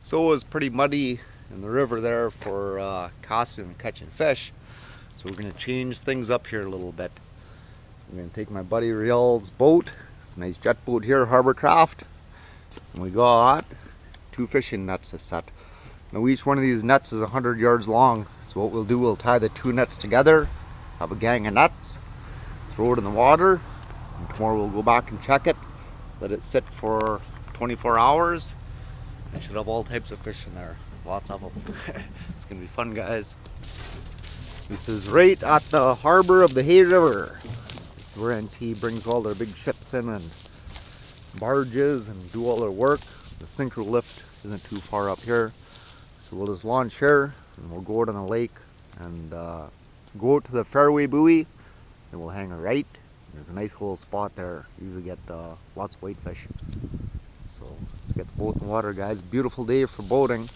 So it was pretty muddy in the river there for casting and catching fish. So we're going to change things up here a little bit. I'm going to take my buddy Riel's boat. It's a nice jet boat here, Harborcraft. And we got 2 fishing nets to set. Now each one of these nets is 100 yards long. So what we'll do, we'll tie the 2 nets together, have a gang of nets, throw it in the water, and tomorrow we'll go back and check it, let it sit for 24 hours. I should have all types of fish in there, lots of them. It's gonna be fun, guys. This is right at the harbor of the Hay River. This is where NT brings all their big ships in and barges and do all their work. The synchro lift isn't too far up here. So we'll just launch here and we'll go out on the lake and go out to the fairway buoy and we'll hang a right. There's a nice little spot there. Usually get lots of whitefish. So let's get the boat in the water, guys. Beautiful day for boating.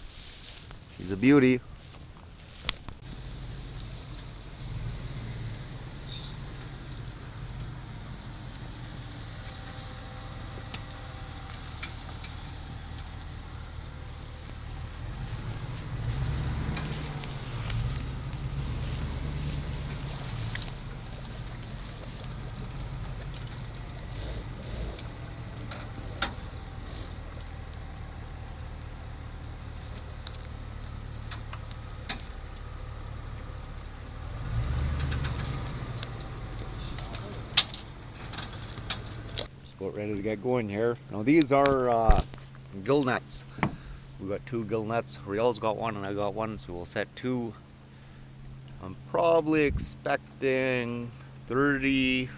She's a beauty. Boat ready to get going here. Now these are gill nets. We got 2 gill nets. Riel's got one and I got one, so we'll set 2. I'm probably expecting 30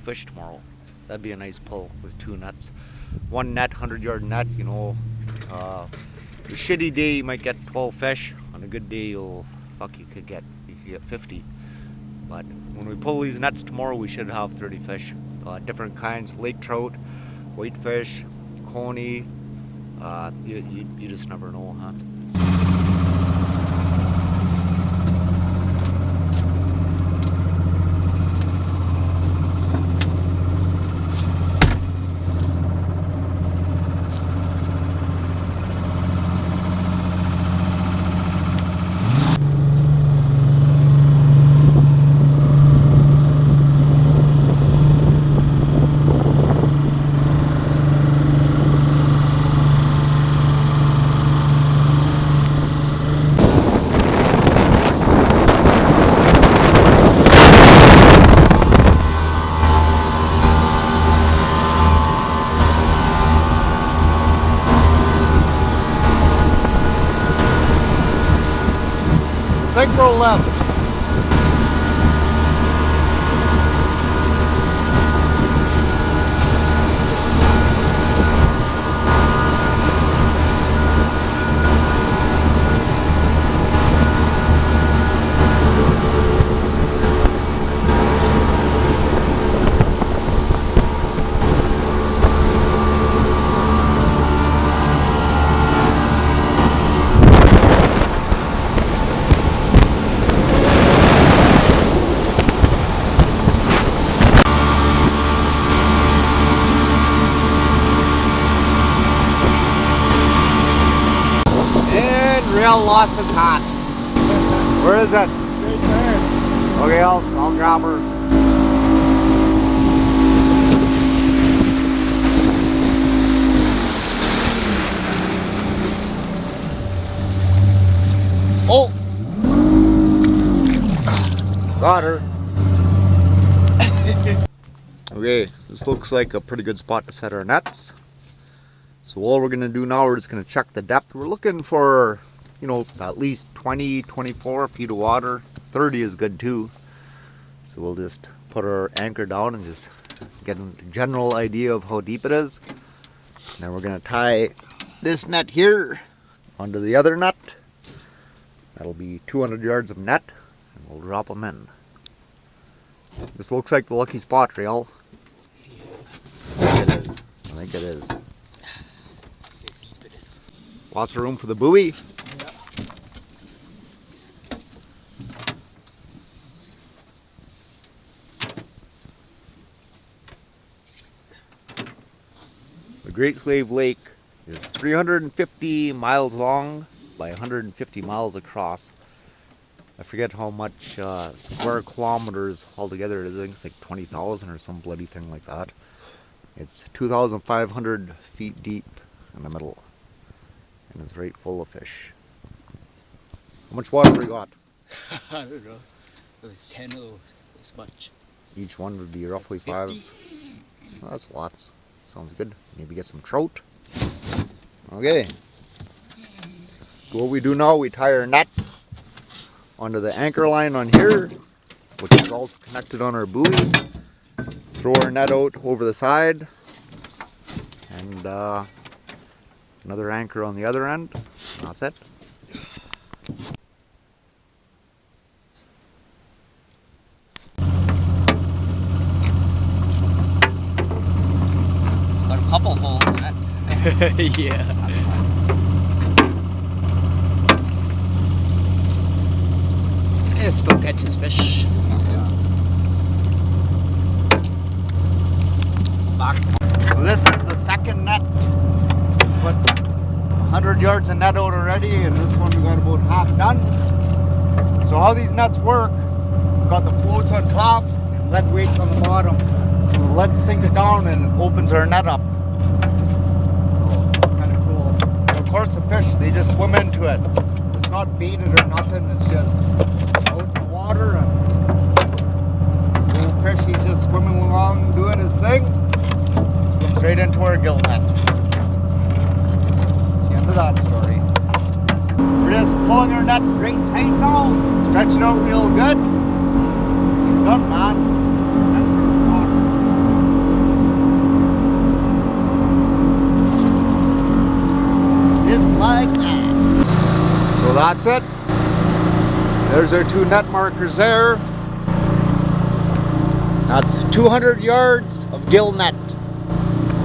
fish tomorrow. That'd be a nice pull with 2 nets. 1 net, 100-yard net, you know. A shitty day you might get 12 fish. On a good day you could get 50. But when we pull these nets tomorrow, we should have 30 fish. Different kinds, lake trout, whitefish, coney. You just never know, huh? Synchro left. Riel lost his hat. Where is it? Right there. Okay, I'll grab her. Oh! Got her. Okay, this looks like a pretty good spot to set our nets. So all we're going to do now, we're just going to check the depth. We're looking for, you know, at least 20, 24 feet of water. 30 is good too. So we'll just put our anchor down and just get a general idea of how deep it is. Then we're going to tie this net here onto the other net. That'll be 200 yards of net, and we'll drop them in. This looks like the lucky spot, Riel. I think it is. I think it is. Lots of room for the buoy. The Great Slave Lake is 350 miles long by 150 miles across. I forget how much square kilometers altogether. I think it's like 20,000 or some bloody thing like that. It's 2,500 feet deep in the middle, and it's right full of fish. How much water we got? I don't know. It was 10 of this much. Each one would be It's roughly like 5. 50. Well, that's lots. Sounds good. Maybe get some trout. Okay. So what we do now, we tie our net onto the anchor line on here, which is also connected on our buoy. Throw our net out over the side, and another anchor on the other end. That's it. Got a couple holes in it. Yeah. It still catches fish. So this is the second net. Put 100 yards of net out already, and this one we got about half done. So how these nets work, it's got the floats on top and lead weights on the bottom. So the lead sinks down and opens our net up. So it's kind of cool. And of course the fish, they just swim into it. It's not baited or nothing, it's just out in the water, and the little fish, he's just swimming along doing his thing. Swims right into our gill net. That's the end of that story. We're just pulling our net right tight now, stretch it out real good. He's done, man. That's for the water. Just like that. So that's it. There's our 2 net markers there. That's 200 yards of gill net.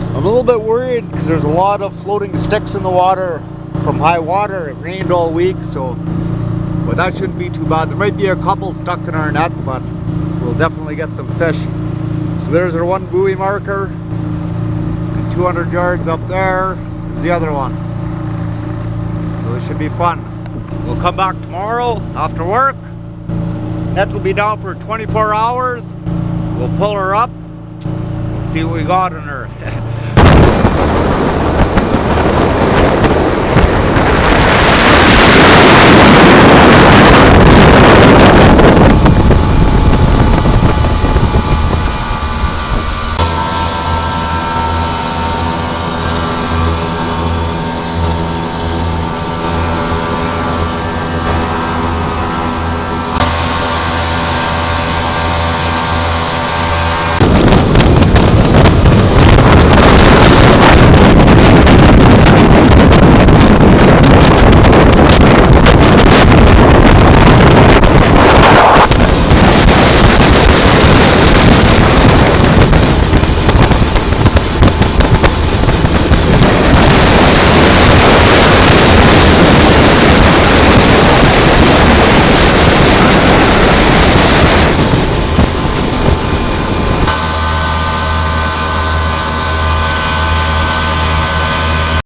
I'm a little bit worried because there's a lot of floating sticks in the water from high water. It rained all week, but that shouldn't be too bad. There might be a couple stuck in our net, but we'll definitely get some fish. So there's our one buoy marker, and 200 yards up there is the other one. So this should be fun. We'll come back tomorrow after work. Net will be down for 24 hours. We'll pull her up. We'll see what we got in her.